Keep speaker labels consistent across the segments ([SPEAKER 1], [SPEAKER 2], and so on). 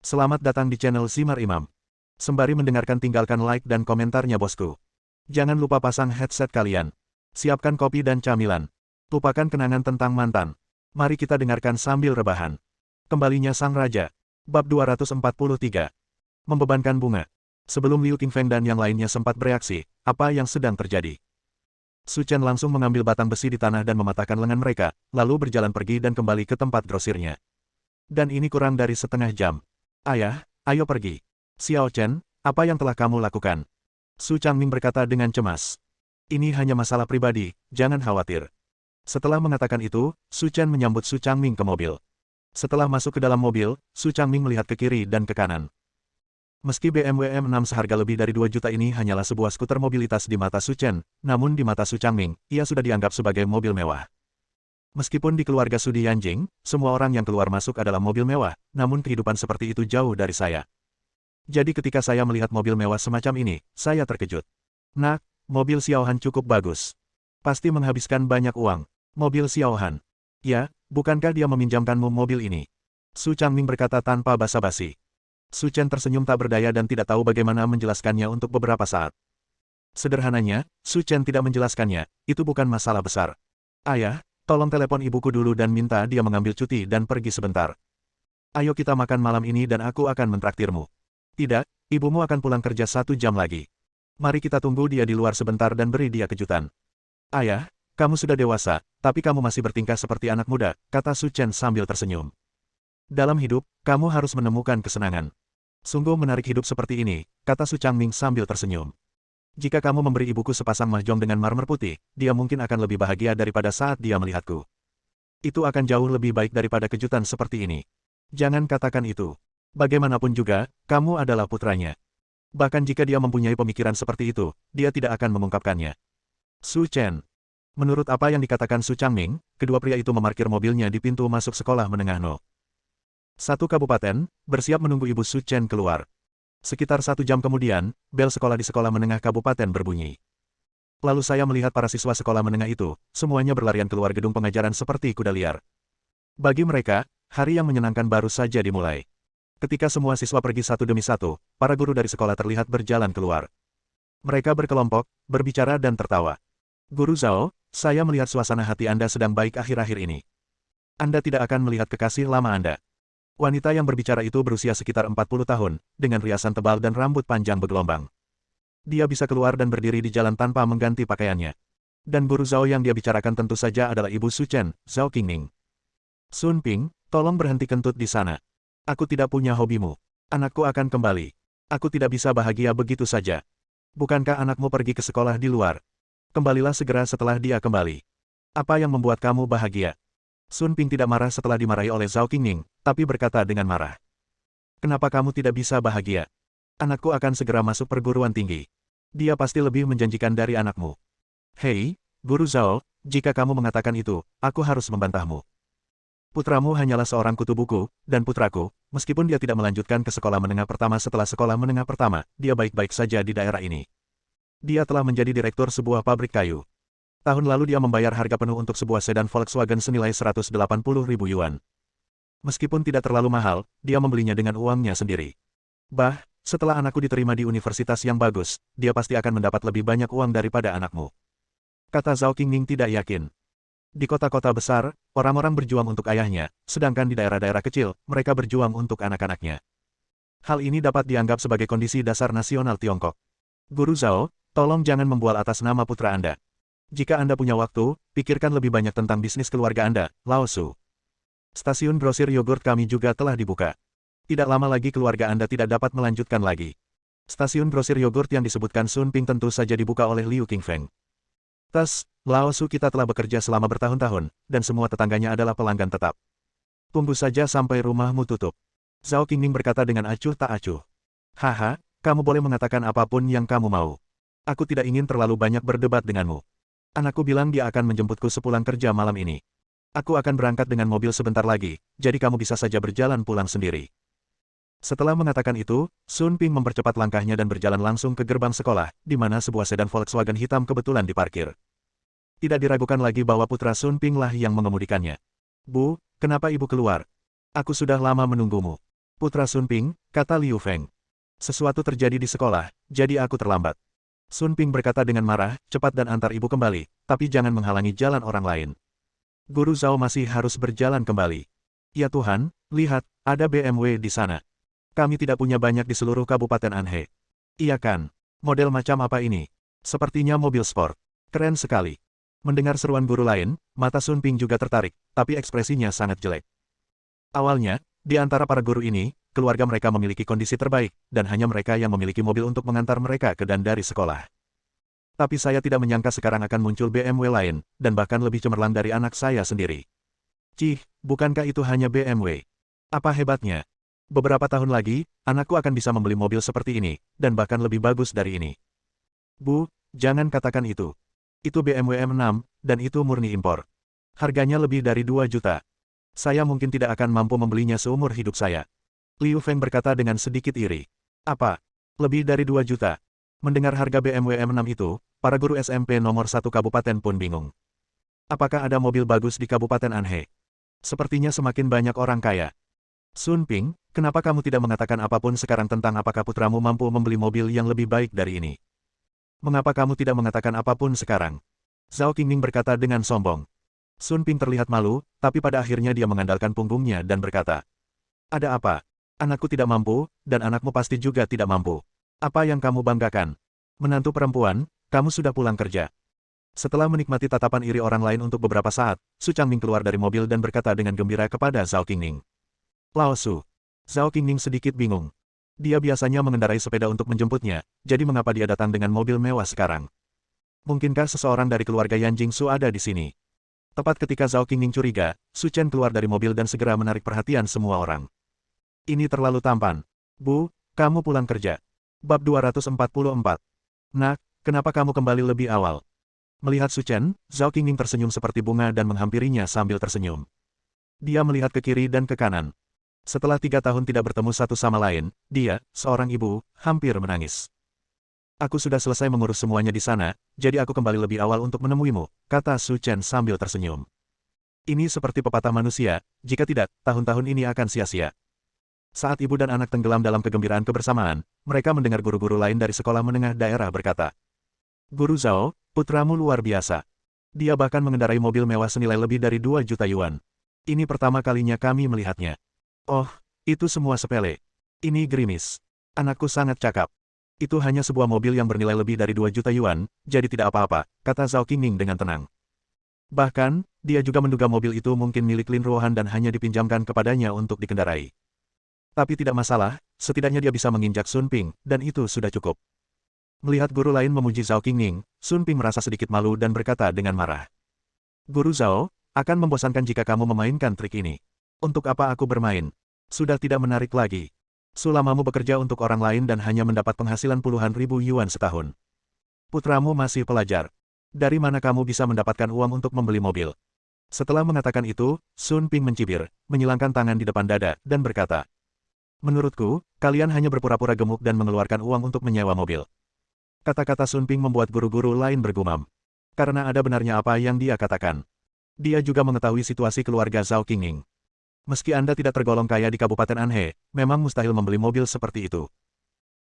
[SPEAKER 1] Selamat datang di channel Simar Imam. Sembari mendengarkan tinggalkan like dan komentarnya bosku. Jangan lupa pasang headset kalian. Siapkan kopi dan camilan. Lupakan kenangan tentang mantan. Mari kita dengarkan sambil rebahan. Kembalinya Sang Raja. Bab 243. Membebankan bunga. Sebelum Liu Qingfeng dan yang lainnya sempat bereaksi, apa yang sedang terjadi? Su Chen langsung mengambil batang besi di tanah dan mematahkan lengan mereka, lalu berjalan pergi dan kembali ke tempat grosirnya. Dan ini kurang dari setengah jam. Ayah, ayo pergi. Xiao Chen, apa yang telah kamu lakukan? Su Changming berkata dengan cemas. Ini hanya masalah pribadi, jangan khawatir. Setelah mengatakan itu, Su Chen menyambut Su Changming ke mobil. Setelah masuk ke dalam mobil, Su Changming melihat ke kiri dan ke kanan. Meski BMW M6 seharga lebih dari 2 juta ini hanyalah sebuah skuter mobilitas di mata Su Chen, namun di mata Su Changming, ia sudah dianggap sebagai mobil mewah. Meskipun di keluarga Sudi Yanjing, semua orang yang keluar masuk adalah mobil mewah, namun kehidupan seperti itu jauh dari saya. Jadi ketika saya melihat mobil mewah semacam ini, saya terkejut. Nak, mobil Xiaohan cukup bagus. Pasti menghabiskan banyak uang. Mobil Xiaohan. Ya, bukankah dia meminjamkanmu mobil ini? Su Changming berkata tanpa basa-basi. Su Chen tersenyum tak berdaya dan tidak tahu bagaimana menjelaskannya untuk beberapa saat. Sederhananya, Su Chen tidak menjelaskannya, itu bukan masalah besar. Ayah, tolong telepon ibuku dulu dan minta dia mengambil cuti dan pergi sebentar. Ayo kita makan malam ini dan aku akan mentraktirmu. Tidak, ibumu akan pulang kerja 1 jam lagi. Mari kita tunggu dia di luar sebentar dan beri dia kejutan. Ayah, kamu sudah dewasa, tapi kamu masih bertingkah seperti anak muda, kata Su Chen sambil tersenyum. Dalam hidup, kamu harus menemukan kesenangan. Sungguh menarik hidup seperti ini, kata Su Changming sambil tersenyum. Jika kamu memberi ibuku sepasang mahjong dengan marmer putih, dia mungkin akan lebih bahagia daripada saat dia melihatku. Itu akan jauh lebih baik daripada kejutan seperti ini. Jangan katakan itu. Bagaimanapun juga, kamu adalah putranya. Bahkan jika dia mempunyai pemikiran seperti itu, dia tidak akan mengungkapkannya. Su Chen. Menurut apa yang dikatakan Su Changming, kedua pria itu memarkir mobilnya di pintu masuk sekolah menengah No. 1 kabupaten, bersiap menunggu ibu Su Chen keluar. Sekitar 1 jam kemudian, bel sekolah di sekolah menengah kabupaten berbunyi. Lalu saya melihat para siswa sekolah menengah itu, semuanya berlarian keluar gedung pengajaran seperti kuda liar. Bagi mereka, hari yang menyenangkan baru saja dimulai. Ketika semua siswa pergi satu demi satu, para guru dari sekolah terlihat berjalan keluar. Mereka berkelompok, berbicara dan tertawa. Guru Zhao, saya melihat suasana hati Anda sedang baik akhir-akhir ini. Anda tidak akan melihat kekasih lama Anda. Wanita yang berbicara itu berusia sekitar 40 tahun, dengan riasan tebal dan rambut panjang bergelombang. Dia bisa keluar dan berdiri di jalan tanpa mengganti pakaiannya. Dan guru Zhao yang dia bicarakan tentu saja adalah ibu Su Chen, Zhao Qingning. Sun Ping, tolong berhenti kentut di sana. Aku tidak punya hobimu. Anakku akan kembali. Aku tidak bisa bahagia begitu saja. Bukankah anakmu pergi ke sekolah di luar? Kembalilah segera setelah dia kembali. Apa yang membuat kamu bahagia? Sun Ping tidak marah setelah dimarahi oleh Zhao Qingning, tapi berkata dengan marah. Kenapa kamu tidak bisa bahagia? Anakku akan segera masuk perguruan tinggi. Dia pasti lebih menjanjikan dari anakmu. Hei, Guru Zhao, jika kamu mengatakan itu, aku harus membantahmu. Putramu hanyalah seorang kutu buku, dan putraku, meskipun dia tidak melanjutkan ke sekolah menengah pertama setelah sekolah menengah pertama, dia baik-baik saja di daerah ini. Dia telah menjadi direktur sebuah pabrik kayu. Tahun lalu dia membayar harga penuh untuk sebuah sedan Volkswagen senilai 180.000 yuan. Meskipun tidak terlalu mahal, dia membelinya dengan uangnya sendiri. Setelah anakku diterima di universitas yang bagus, dia pasti akan mendapat lebih banyak uang daripada anakmu. Kata Zhao Qingning tidak yakin. Di kota-kota besar, orang-orang berjuang untuk ayahnya, sedangkan di daerah-daerah kecil, mereka berjuang untuk anak-anaknya. Hal ini dapat dianggap sebagai kondisi dasar nasional Tiongkok. Guru Zhao, tolong jangan membual atas nama putra Anda. Jika Anda punya waktu, pikirkan lebih banyak tentang bisnis keluarga Anda, Lao Su. Stasiun grosir yogurt kami juga telah dibuka. Tidak lama lagi keluarga Anda tidak dapat melanjutkan lagi. Stasiun grosir yogurt yang disebutkan Sun Ping tentu saja dibuka oleh Liu Qingfeng. Lao Su kita telah bekerja selama bertahun-tahun, dan semua tetangganya adalah pelanggan tetap. Tunggu saja sampai rumahmu tutup. Zhao Qingning berkata dengan acuh tak acuh. Haha, kamu boleh mengatakan apapun yang kamu mau. Aku tidak ingin terlalu banyak berdebat denganmu. Anakku bilang dia akan menjemputku sepulang kerja malam ini. Aku akan berangkat dengan mobil sebentar lagi, jadi kamu bisa saja berjalan pulang sendiri. Setelah mengatakan itu, Sun Ping mempercepat langkahnya dan berjalan langsung ke gerbang sekolah, di mana sebuah sedan Volkswagen hitam kebetulan diparkir. Tidak diragukan lagi bahwa putra Sun Ping lah yang mengemudikannya. Bu, kenapa ibu keluar? Aku sudah lama menunggumu. Putra Sun Ping, kata Liu Feng. Sesuatu terjadi di sekolah, jadi aku terlambat. Sun Ping berkata dengan marah, cepat dan antar ibu kembali, tapi jangan menghalangi jalan orang lain. Guru Zhao masih harus berjalan kembali. Ya Tuhan, lihat, ada BMW di sana. Kami tidak punya banyak di seluruh Kabupaten Anhe. Iya kan? Model macam apa ini? Sepertinya mobil sport. Keren sekali. Mendengar seruan guru lain, mata Sun Ping juga tertarik, tapi ekspresinya sangat jelek. Awalnya, di antara para guru ini, keluarga mereka memiliki kondisi terbaik, dan hanya mereka yang memiliki mobil untuk mengantar mereka ke dan dari sekolah. Tapi saya tidak menyangka sekarang akan muncul BMW lain, dan bahkan lebih cemerlang dari anak saya sendiri. Cih, bukankah itu hanya BMW? Apa hebatnya? Beberapa tahun lagi, anakku akan bisa membeli mobil seperti ini, dan bahkan lebih bagus dari ini. Bu, jangan katakan itu. Itu BMW M6, dan itu murni impor. Harganya lebih dari 2 juta. Saya mungkin tidak akan mampu membelinya seumur hidup saya. Liu Feng berkata dengan sedikit iri. Apa? Lebih dari 2 juta? Mendengar harga BMW M6 itu, para guru SMP nomor 1 kabupaten pun bingung. Apakah ada mobil bagus di Kabupaten Anhe? Sepertinya semakin banyak orang kaya. Sun Ping, kenapa kamu tidak mengatakan apapun sekarang tentang apakah putramu mampu membeli mobil yang lebih baik dari ini? Mengapa kamu tidak mengatakan apapun sekarang? Zhao Qingning berkata dengan sombong. Sun Ping terlihat malu, tapi pada akhirnya dia mengandalkan punggungnya dan berkata, ada apa? Anakku tidak mampu, dan anakmu pasti juga tidak mampu. Apa yang kamu banggakan? Menantu perempuan, kamu sudah pulang kerja. Setelah menikmati tatapan iri orang lain untuk beberapa saat, Su Changming keluar dari mobil dan berkata dengan gembira kepada Zhao Qingning. Lao Su. Zhao Qingning sedikit bingung. Dia biasanya mengendarai sepeda untuk menjemputnya, jadi mengapa dia datang dengan mobil mewah sekarang? Mungkinkah seseorang dari keluarga Yan Jingsu ada di sini? Tepat ketika Zhao Qingning curiga, Su Chen keluar dari mobil dan segera menarik perhatian semua orang. Ini terlalu tampan. Bu, kamu pulang kerja. Bab 244. Nak, kenapa kamu kembali lebih awal? Melihat Su Chen, Zhao Qingning tersenyum seperti bunga dan menghampirinya sambil tersenyum. Dia melihat ke kiri dan ke kanan. Setelah 3 tahun tidak bertemu satu sama lain, dia, seorang ibu, hampir menangis. Aku sudah selesai mengurus semuanya di sana, jadi aku kembali lebih awal untuk menemuimu, kata Su Chen sambil tersenyum. Ini seperti pepatah manusia, jika tidak, tahun-tahun ini akan sia-sia. Saat ibu dan anak tenggelam dalam kegembiraan kebersamaan, mereka mendengar guru-guru lain dari sekolah menengah daerah berkata, Guru Zhao, putramu luar biasa. Dia bahkan mengendarai mobil mewah senilai lebih dari 2 juta yuan. Ini pertama kalinya kami melihatnya. Oh, itu semua sepele. Ini gerimis. Anakku sangat cakap. Itu hanya sebuah mobil yang bernilai lebih dari 2 juta yuan, jadi tidak apa-apa, kata Zhao Qingning dengan tenang. Bahkan, dia juga menduga mobil itu mungkin milik Lin Ruohan dan hanya dipinjamkan kepadanya untuk dikendarai. Tapi tidak masalah, setidaknya dia bisa menginjak Sun Ping, dan itu sudah cukup. Melihat guru lain memuji Zhao Qingning, Sun Ping merasa sedikit malu dan berkata dengan marah. Guru Zhao, akan membosankan jika kamu memainkan trik ini. Untuk apa aku bermain? Sudah tidak menarik lagi. Selamamu bekerja untuk orang lain dan hanya mendapat penghasilan puluhan ribu yuan setahun. Putramu masih pelajar. Dari mana kamu bisa mendapatkan uang untuk membeli mobil? Setelah mengatakan itu, Sun Ping mencibir, menyilangkan tangan di depan dada, dan berkata, menurutku, kalian hanya berpura-pura gemuk dan mengeluarkan uang untuk menyewa mobil. Kata-kata Sun Ping membuat guru-guru lain bergumam. Karena ada benarnya apa yang dia katakan. Dia juga mengetahui situasi keluarga Zhao Qingning. Meski Anda tidak tergolong kaya di Kabupaten Anhe, memang mustahil membeli mobil seperti itu.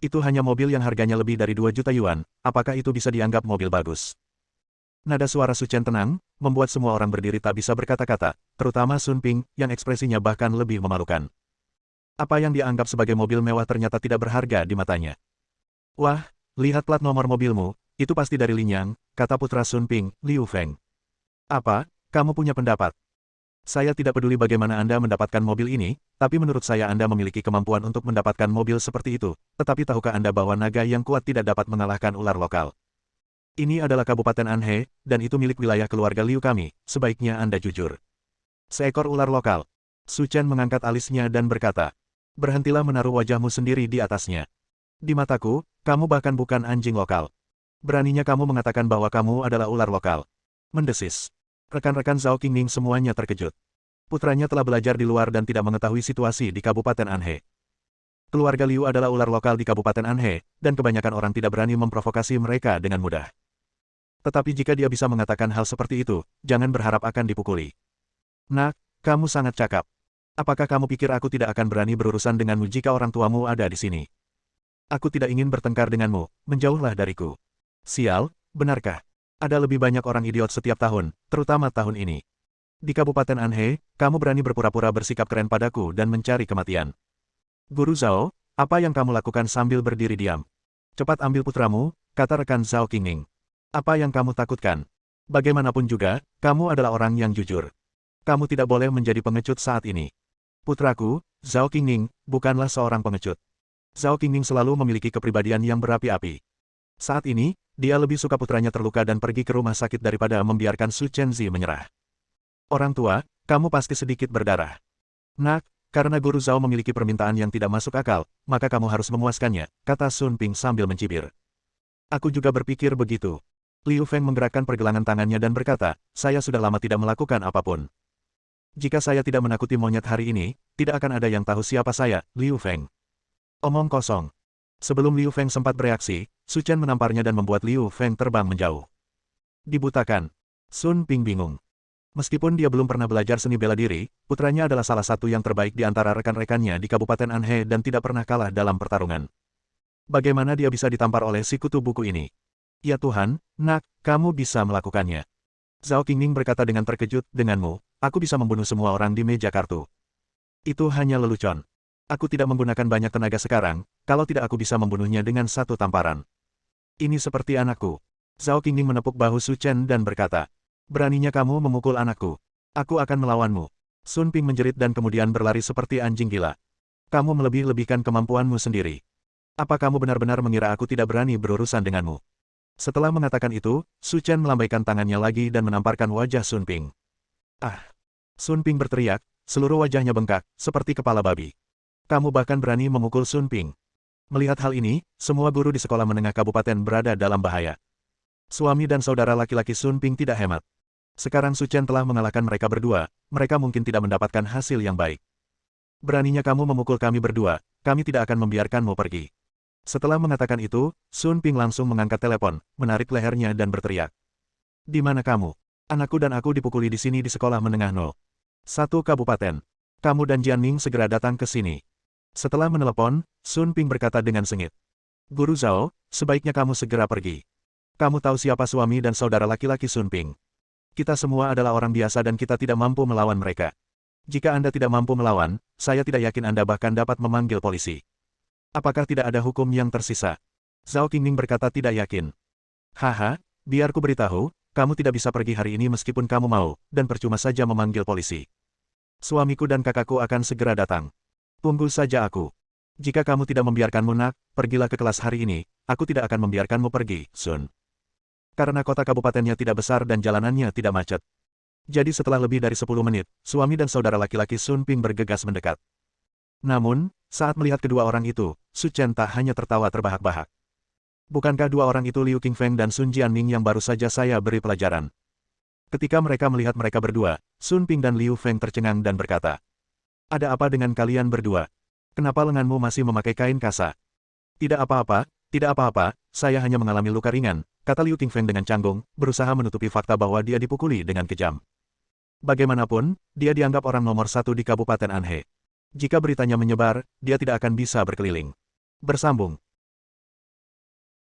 [SPEAKER 1] Itu hanya mobil yang harganya lebih dari 2 juta yuan, apakah itu bisa dianggap mobil bagus? Nada suara Su Chen tenang, membuat semua orang berdiri tak bisa berkata-kata, terutama Sun Ping, yang ekspresinya bahkan lebih memalukan. Apa yang dia anggap sebagai mobil mewah ternyata tidak berharga di matanya. Wah, lihat plat nomor mobilmu, itu pasti dari Linyang, kata putra Sun Ping, Liu Feng. Apa, kamu punya pendapat? Saya tidak peduli bagaimana Anda mendapatkan mobil ini, tapi menurut saya Anda memiliki kemampuan untuk mendapatkan mobil seperti itu, tetapi tahukah Anda bahwa naga yang kuat tidak dapat mengalahkan ular lokal? Ini adalah Kabupaten Anhe, dan itu milik wilayah keluarga Liu kami, sebaiknya Anda jujur. Seekor ular lokal. Su Chen mengangkat alisnya dan berkata, berhentilah menaruh wajahmu sendiri di atasnya. Di mataku, kamu bahkan bukan anjing lokal. Beraninya kamu mengatakan bahwa kamu adalah ular lokal. Mendesis. Rekan-rekan Zhao Qingning semuanya terkejut. Putranya telah belajar di luar dan tidak mengetahui situasi di Kabupaten Anhe. Keluarga Liu adalah ular lokal di Kabupaten Anhe, dan kebanyakan orang tidak berani memprovokasi mereka dengan mudah. Tetapi jika dia bisa mengatakan hal seperti itu, jangan berharap akan dipukuli. Nak, kamu sangat cakap. Apakah kamu pikir aku tidak akan berani berurusan denganmu jika orang tuamu ada di sini? Aku tidak ingin bertengkar denganmu, menjauhlah dariku. Sial, benarkah? Ada lebih banyak orang idiot setiap tahun, terutama tahun ini. Di Kabupaten Anhe, kamu berani berpura-pura bersikap keren padaku dan mencari kematian. Guru Zhao, apa yang kamu lakukan sambil berdiri diam? Cepat ambil putramu, kata rekan Zhao Qingning. Apa yang kamu takutkan? Bagaimanapun juga, kamu adalah orang yang jujur. Kamu tidak boleh menjadi pengecut saat ini. Putraku, Zhao Qingning, bukanlah seorang pengecut. Zhao Qingning selalu memiliki kepribadian yang berapi-api. Saat ini, dia lebih suka putranya terluka dan pergi ke rumah sakit daripada membiarkan Su Chenzi menyerah. Orang tua, kamu pasti sedikit berdarah. Nak, karena Guru Zhao memiliki permintaan yang tidak masuk akal, maka kamu harus memuaskannya, kata Sun Ping sambil mencibir. Aku juga berpikir begitu. Liu Feng menggerakkan pergelangan tangannya dan berkata, saya sudah lama tidak melakukan apapun. Jika saya tidak menakuti monyet hari ini, tidak akan ada yang tahu siapa saya, Liu Feng. Omong kosong. Sebelum Liu Feng sempat bereaksi, Su Chen menamparnya dan membuat Liu Feng terbang menjauh. Dibutakan. Sun Ping bingung. Meskipun dia belum pernah belajar seni bela diri, putranya adalah salah satu yang terbaik di antara rekan-rekannya di Kabupaten Anhe dan tidak pernah kalah dalam pertarungan. Bagaimana dia bisa ditampar oleh si kutu buku ini? Ya Tuhan, nak, kamu bisa melakukannya. Zhao Qingning berkata dengan terkejut, denganmu, aku bisa membunuh semua orang di meja kartu. Itu hanya lelucon. Aku tidak menggunakan banyak tenaga sekarang, kalau tidak aku bisa membunuhnya dengan satu tamparan. Ini seperti anakku. Zhao Qingning menepuk bahu Su Chen dan berkata, beraninya kamu memukul anakku. Aku akan melawanmu. Sun Ping menjerit dan kemudian berlari seperti anjing gila. Kamu melebih-lebihkan kemampuanmu sendiri. Apa kamu benar-benar mengira aku tidak berani berurusan denganmu? Setelah mengatakan itu, Su Chen melambaikan tangannya lagi dan menamparkan wajah Sun Ping. Ah! Sun Ping berteriak, seluruh wajahnya bengkak, seperti kepala babi. Kamu bahkan berani memukul Sun Ping. Melihat hal ini, semua guru di sekolah menengah kabupaten berada dalam bahaya. Suami dan saudara laki-laki Sun Ping tidak hemat. Sekarang Su Chen telah mengalahkan mereka berdua, mereka mungkin tidak mendapatkan hasil yang baik. Beraninya kamu memukul kami berdua, kami tidak akan membiarkanmu pergi. Setelah mengatakan itu, Sun Ping langsung mengangkat telepon, menarik lehernya dan berteriak. Di mana kamu? Anakku dan aku dipukuli di sini di sekolah menengah 01 kabupaten. Kamu dan Jianming segera datang ke sini. Setelah menelepon, Sun Ping berkata dengan sengit. Guru Zhao, sebaiknya kamu segera pergi. Kamu tahu siapa suami dan saudara laki-laki Sun Ping. Kita semua adalah orang biasa dan kita tidak mampu melawan mereka. Jika Anda tidak mampu melawan, saya tidak yakin Anda bahkan dapat memanggil polisi. Apakah tidak ada hukum yang tersisa? Zhao Qingning berkata tidak yakin. Haha, biar ku beritahu, kamu tidak bisa pergi hari ini meskipun kamu mau, dan percuma saja memanggil polisi. Suamiku dan kakakku akan segera datang. Tunggu saja aku. Jika kamu tidak membiarkanmu nak, pergilah ke kelas hari ini, aku tidak akan membiarkanmu pergi, Sun. Karena kota kabupatennya tidak besar dan jalanannya tidak macet. Jadi setelah lebih dari 10 menit, suami dan saudara laki-laki Sun Ping bergegas mendekat. Namun, saat melihat kedua orang itu, Su Chen tak hanya tertawa terbahak-bahak. Bukankah dua orang itu Liu Qingfeng dan Sun Jianming yang baru saja saya beri pelajaran? Ketika mereka melihat mereka berdua, Sun Ping dan Liu Feng tercengang dan berkata, ada apa dengan kalian berdua? Kenapa lenganmu masih memakai kain kasa? Tidak apa-apa, saya hanya mengalami luka ringan, kata Liu Qingfeng dengan canggung, berusaha menutupi fakta bahwa dia dipukuli dengan kejam. Bagaimanapun, dia dianggap orang nomor 1 di Kabupaten Anhe. Jika beritanya menyebar, dia tidak akan bisa berkeliling. Bersambung.